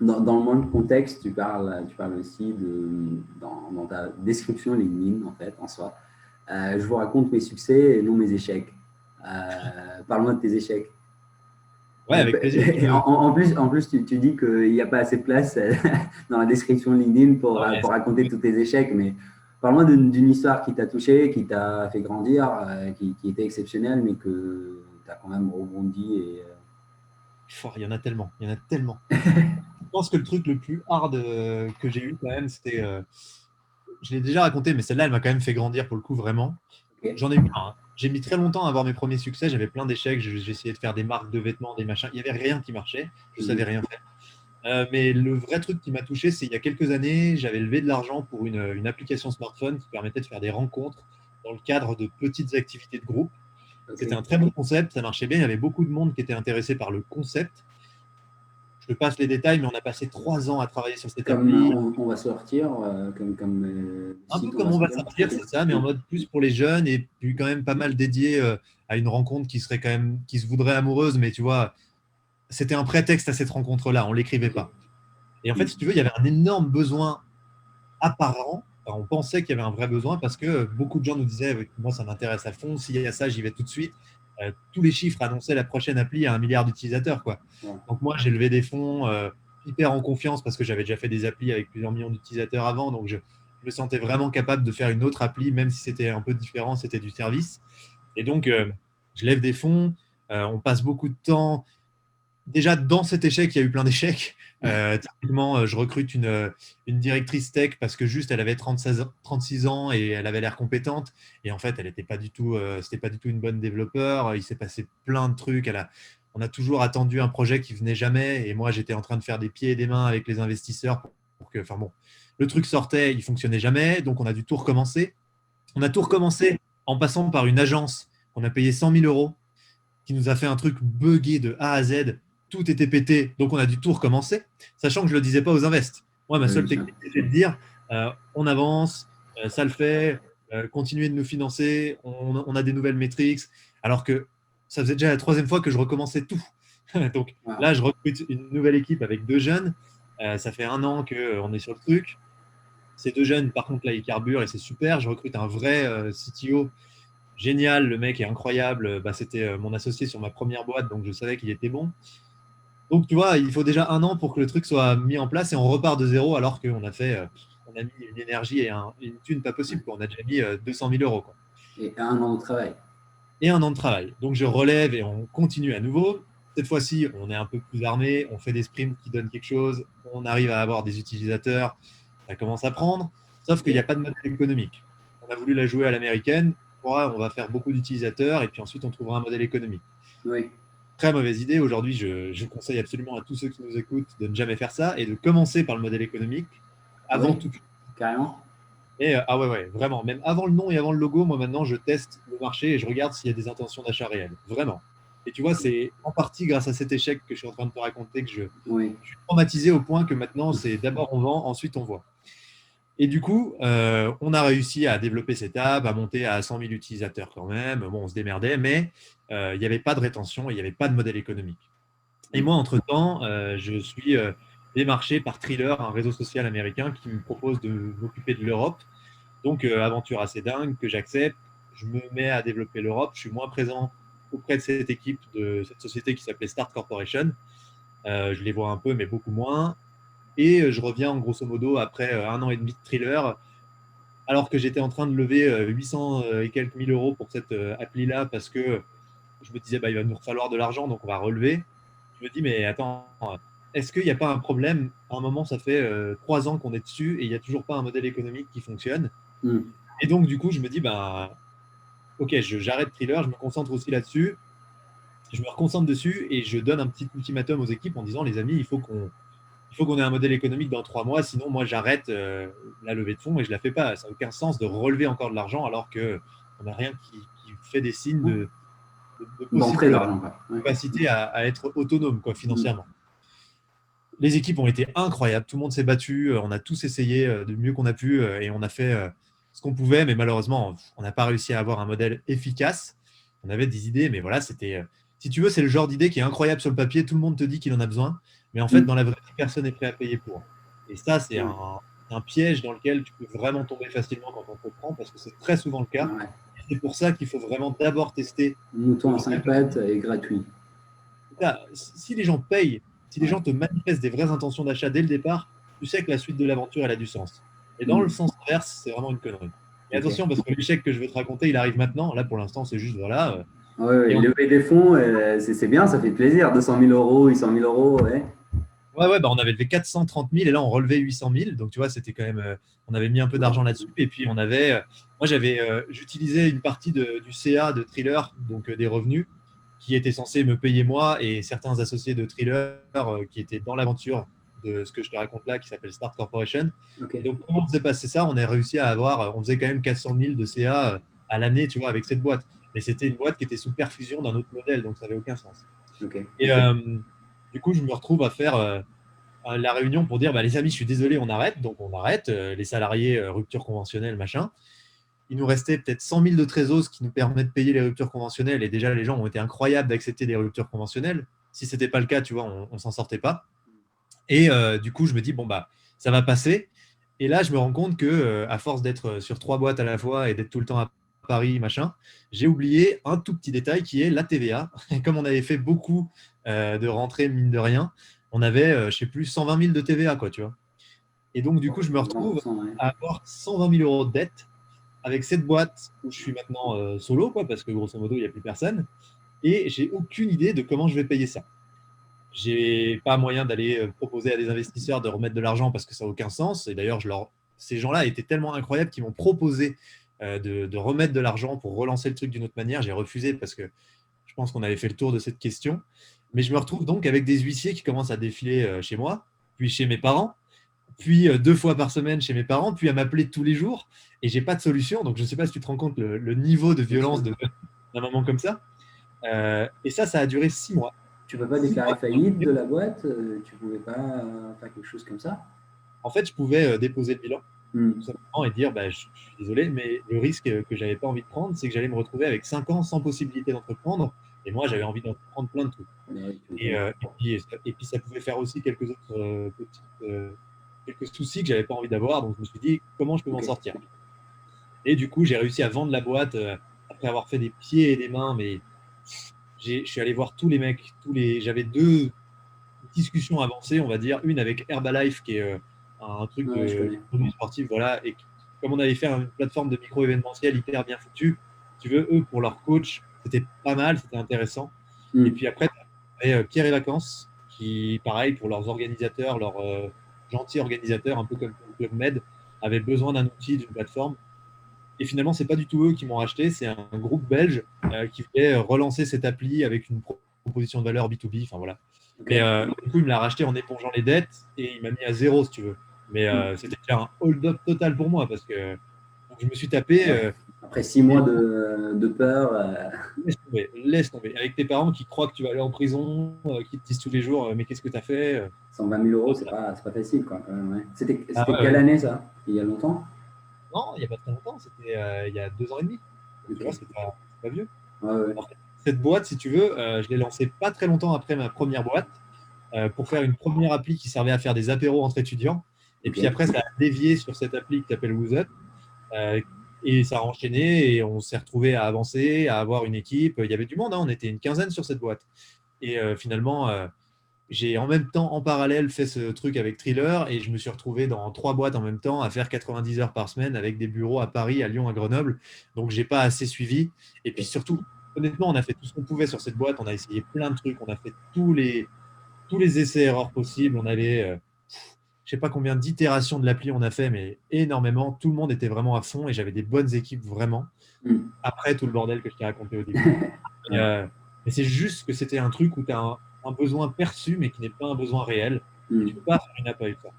Dans le même contexte, tu parles aussi dans ta description LinkedIn, en fait, en soi. Je vous raconte mes succès et non mes échecs. Parle-moi de tes échecs. Ouais, avec plaisir. En plus tu dis qu'il n'y a pas assez de place dans la description LinkedIn Ouais, pour raconter tous tes échecs, mais parle-moi d'une histoire qui t'a touché, qui t'a fait grandir, qui était exceptionnelle, mais que tu as quand même rebondi. il y en a tellement. Il y en a tellement. Je pense que le truc le plus hard que j'ai eu quand même, c'était. Je l'ai déjà raconté, mais celle-là, elle m'a quand même fait grandir pour le coup, vraiment. Ok. J'en ai eu plein, hein. J'ai mis très longtemps à avoir mes premiers succès. J'avais plein d'échecs. J'ai essayé de faire des marques de vêtements, des machins. Il n'y avait rien qui marchait. Je savais Mhm. rien faire. Mais le vrai truc qui m'a touché, c'est il y a quelques années, j'avais levé de l'argent pour une application smartphone qui permettait de faire des rencontres dans le cadre de petites activités de groupe. Ok. C'était un très bon concept, ça marchait bien. Il y avait beaucoup de monde qui était intéressé par le concept. Je te passe les détails, mais on a passé 3 ans à travailler sur cette Comme appli. on va sortir, comme Un peu site on comme va on va sortir. sortir, Ok. c'est ça, mais en mode plus pour les jeunes et puis quand même pas mal dédié à une rencontre qui serait quand même, qui se voudrait amoureuse, mais tu vois, c'était un prétexte à cette rencontre-là, on l'écrivait Ok. pas. Et en fait, Mhm. si tu veux, il y avait un énorme besoin apparent. Enfin, on pensait qu'il y avait un vrai besoin parce que beaucoup de gens nous disaient, moi ça m'intéresse à fond, s'il y a ça, j'y vais tout de suite. Tous les chiffres annonçaient la prochaine appli à 1 milliard d'utilisateurs, quoi. Ouais. Donc moi, j'ai levé des fonds hyper en confiance parce que j'avais déjà fait des applis avec plusieurs millions d'utilisateurs avant, donc je me sentais vraiment capable de faire une autre appli, même si c'était un peu différent, c'était du service. Et donc, je lève des fonds, on passe beaucoup de temps déjà, dans cet échec, il y a eu plein d'échecs. Typiquement, je recrute une directrice tech parce que juste, elle avait 36 ans et elle avait l'air compétente. Et en fait, elle n'était pas du tout, c'était pas du tout une bonne développeur. Il s'est passé plein de trucs. On a toujours attendu un projet qui venait jamais. Et moi, j'étais en train de faire des pieds et des mains avec les investisseurs pour que, enfin bon, le truc sortait, il fonctionnait jamais. Donc, on a dû tout recommencer. On a tout recommencé en passant par une agence qu'on a payé 100 000 euros qui nous a fait un truc buggé de A à Z. Tout était pété, donc on a dû tout recommencer, sachant que je ne le disais pas aux invests. Moi, ma Ouais, bien seule sûr. technique, c'était de dire on avance, ça le fait, continuez de nous financer, on a des nouvelles métriques, alors que ça faisait déjà la troisième fois que je recommençais tout. Donc Wow. là, je recrute une nouvelle équipe avec 2 jeunes. Ça fait 1 an qu'on est sur le truc. Ces 2 jeunes, par contre, là, ils carburent et c'est super. Je recrute un vrai CTO génial, le mec est incroyable. Bah, c'était mon associé sur ma première boîte, donc je savais qu'il était bon. Donc, tu vois, il faut déjà 1 an pour que le truc soit mis en place et on repart de zéro alors qu'on a fait, on a mis une énergie et une thune pas Ouais. possible, quoi. On a déjà mis 200 000 euros, quoi. Et 1 an de travail. Et 1 an de travail. Donc, je relève et on continue à nouveau. Cette fois-ci, on est un peu plus armé, on fait des sprints qui donnent quelque chose, on arrive à avoir des utilisateurs, ça commence à prendre, sauf qu'il n'y a Ok. pas de modèle économique. On a voulu la jouer à l'américaine, on va faire beaucoup d'utilisateurs et puis ensuite on trouvera un modèle économique. Oui. Très mauvaise idée. Aujourd'hui, je conseille absolument à tous ceux qui nous écoutent de ne jamais faire ça et de commencer par le modèle économique Ah avant oui, tout. carrément. Et ah ouais, ouais, vraiment. Même avant le nom et avant le logo, moi maintenant, je teste le marché et je regarde s'il y a des intentions d'achat réelles. Vraiment. Et tu vois, c'est en partie grâce à cet échec que je suis en train de te raconter que Oui. je suis traumatisé au point que maintenant, c'est d'abord on vend, ensuite on voit. Et du coup, on a réussi à développer cette app, à monter à 100 000 utilisateurs quand même. Bon, on se démerdait, mais il n'y avait pas de rétention et il n'y avait pas de modèle économique. Et Oui. moi, entre-temps, je suis démarché par Thriller, un réseau social américain qui me propose de m'occuper de l'Europe. Donc, aventure assez dingue que j'accepte. Je me mets à développer l'Europe. Je suis moins présent auprès de cette équipe, de cette société qui s'appelait Start Corporation. Je les vois un peu, mais beaucoup moins. Et je reviens en grosso modo après 1 an et demi de Thriller, alors que j'étais en train de lever 800 et quelques mille euros pour cette appli-là parce que je me disais, bah, il va nous falloir de l'argent, donc on va relever. Je me dis, mais attends, est-ce qu'il n'y a pas un problème? À un moment, ça fait 3 ans qu'on est dessus et il n'y a toujours pas un modèle économique qui fonctionne. Hmm. Et donc, du coup, je me dis, bah, ok, j'arrête Thriller, je me concentre aussi là-dessus. Je me reconcentre dessus et je donne un petit ultimatum aux équipes en disant, les amis, il faut qu'on ait un modèle économique dans 3 mois, sinon moi j'arrête la levée de fonds et je la fais pas. Ça n'a aucun sens de relever encore de l'argent alors qu'on n'a rien qui fait des signes de D'entrée possible d'argent, quoi. Ouais. capacité à être autonome, quoi, Hmm. financièrement. Les équipes ont été incroyables, tout le monde s'est battu, on a tous essayé du mieux qu'on a pu et on a fait ce qu'on pouvait, mais malheureusement, on n'a pas réussi à avoir un modèle efficace. On avait des idées, mais voilà, c'était, si tu veux, c'est le genre d'idée qui est incroyable sur le papier, tout le monde te dit qu'il en a besoin, Mais en fait, Mm. dans la vraie vie, personne n'est prêt à payer pour. Et ça, Ouais. c'est un piège dans lequel tu peux vraiment tomber facilement quand on te prend, parce que c'est très souvent le cas. Ouais. Et c'est pour ça qu'il faut vraiment d'abord tester Mouton le à vrai. 5 pattes est gratuit. Si les gens payent, si les Ouais. gens te manifestent des vraies intentions d'achat dès le départ, tu sais que la suite de l'aventure, elle a du sens. Et dans le Mm. sens inverse, c'est vraiment une connerie. Et Ok. attention, parce que l'échec que je vais te raconter, il arrive maintenant. Là, pour l'instant, c'est juste, voilà. Ouais, ouais, Et lever des fonds, c'est bien, ça fait plaisir. 200 000 euros, 800 000 euros, ouais. ouais, bah, on avait levé 430 000 et là, on relevait 800 000. Donc, tu vois, c'était quand même. On avait mis un peu d'argent là-dessus. Et puis, moi, j'utilisais une partie du CA de Thriller, donc des revenus, qui étaient censés me payer moi et certains associés de Thriller qui étaient dans l'aventure de ce que je te raconte là, qui s'appelle Start Corporation. Ok. Et donc, comment on faisait passer ça? On a réussi à avoir. On faisait quand même 400 000 de CA à l'année, tu vois, avec cette boîte. Mais c'était une boîte qui était sous perfusion d'un autre modèle, donc ça n'avait aucun sens. Ok. Et du coup, je me retrouve à faire la réunion pour dire bah, les amis, je suis désolé, on arrête. Donc on arrête, les salariés, rupture conventionnelle, machin. Il nous restait peut-être 100 000 de trésor, ce qui nous permet de payer les ruptures conventionnelles. Et déjà, les gens ont été incroyables d'accepter des ruptures conventionnelles. Si ce n'était pas le cas, tu vois, on ne s'en sortait pas. Et du coup, je me dis, bon, bah, ça va passer. Et là, je me rends compte que, à force d'être sur 3 boîtes à la fois et d'être tout le temps à Paris, machin, j'ai oublié un tout petit détail qui est la TVA. Et comme on avait fait beaucoup de rentrées, mine de rien, on avait, je sais plus, 120 000 de TVA, quoi, tu vois. Et donc, du coup, je me retrouve 20%, ouais. à avoir 120 000 euros de dette avec cette boîte où je suis maintenant solo, quoi, parce que grosso modo, il n'y a plus personne. Et j'ai aucune idée de comment je vais payer ça. J'ai pas moyen d'aller proposer à des investisseurs de remettre de l'argent parce que ça n'a aucun sens. Et d'ailleurs, ces gens-là étaient tellement incroyables qu'ils m'ont proposé de remettre de l'argent pour relancer le truc d'une autre manière. J'ai refusé parce que je pense qu'on avait fait le tour de cette question. Mais je me retrouve donc avec des huissiers qui commencent à défiler chez moi, puis chez mes parents, puis 2 fois par semaine chez mes parents, puis à m'appeler tous les jours. Et j'ai pas de solution. Donc je ne sais pas si tu te rends compte le niveau de Bien sûr. violence d'un moment comme ça. Et ça a duré 6 mois. Tu peux pas 6 mois. déclarer faillite de la boîte, tu pouvais pas faire quelque chose comme ça? En fait, je pouvais déposer le bilan tout Hmm. simplement et dire bah, je suis désolé, mais le risque que j'avais pas envie de prendre, c'est que j'allais me retrouver avec 5 ans sans possibilité d'entreprendre. Et moi, j'avais envie d'entreprendre plein de trucs. Bah oui, tu Et, m'étonnes. puis, ça pouvait faire aussi quelques autres quelques soucis que j'avais pas envie d'avoir. Donc, je me suis dit, comment je peux m'en Ok. sortir? Et du coup, j'ai réussi à vendre la boîte après avoir fait des pieds et des mains. Mais je suis allé voir tous les mecs, j'avais 2 discussions avancées, on va dire. Une avec Herbalife, qui est un truc Ouais, je de connais. produits sportifs, voilà. Et comme on avait fait une plateforme de micro-événementiel hyper bien foutue, si tu veux, eux, pour leur coach, c'était pas mal, c'était intéressant. Et Hmm. puis après, tu avais Pierre et Vacances, qui, pareil, pour leurs organisateurs, leurs gentils organisateurs, un peu comme le Club Med, avaient besoin d'un outil, d'une plateforme. Et finalement, c'est pas du tout eux qui m'ont racheté, c'est un groupe belge qui voulait relancer cette appli avec une proposition de valeur B2B. Enfin voilà. Ok. Mais du coup, il me l'a racheté en épongeant les dettes et il m'a mis à zéro, si tu veux. Mais Hmm. c'était déjà un hold-up total pour moi parce que donc, je me suis tapé. Ouais. Après 6 mois de peur, Laisse tomber, laisse tomber. Avec tes parents qui croient que tu vas aller en prison, qui te disent tous les jours, mais qu'est-ce que tu as fait 120 000 euros, c'est pas facile, quoi, quand même, ouais. Ah C'était ouais, quelle ouais. année, ça? Il y a longtemps? Non, il n'y a pas très longtemps, c'était il y a 2 ans et demi. Donc, tu Ok. vois, c'est pas vieux. Ouais, ouais. En fait, cette boîte, si tu veux, je l'ai lancée pas très longtemps après ma première boîte pour faire une première appli qui servait à faire des apéros entre étudiants. Et Ok. puis après, ça a dévié sur cette appli qui s'appelle WhoosUp. Euh, et ça a enchaîné et on s'est retrouvé à avancer, à avoir une équipe. Il y avait du monde, hein, on était une quinzaine sur cette boîte. Et finalement, j'ai en même temps, en parallèle, fait ce truc avec Thriller et je me suis retrouvé dans 3 boîtes en même temps à faire 90 heures par semaine avec des bureaux à Paris, à Lyon, à Grenoble. Donc, j'ai pas assez suivi. Et puis Ok. surtout, honnêtement, on a fait tout ce qu'on pouvait sur cette boîte. On a essayé plein de trucs. On a fait tous les essais-erreurs possibles. On avait, je sais pas combien d'itérations de l'appli on a fait, mais énormément. Tout le monde était vraiment à fond et j'avais des bonnes équipes vraiment. Hmm. Après tout le bordel que je t'ai raconté au début. Et, Ouais. mais c'est juste que c'était un truc où tu as un besoin perçu, mais qui n'est pas un besoin réel. Et Hmm. tu peux pas faire une app avec ça.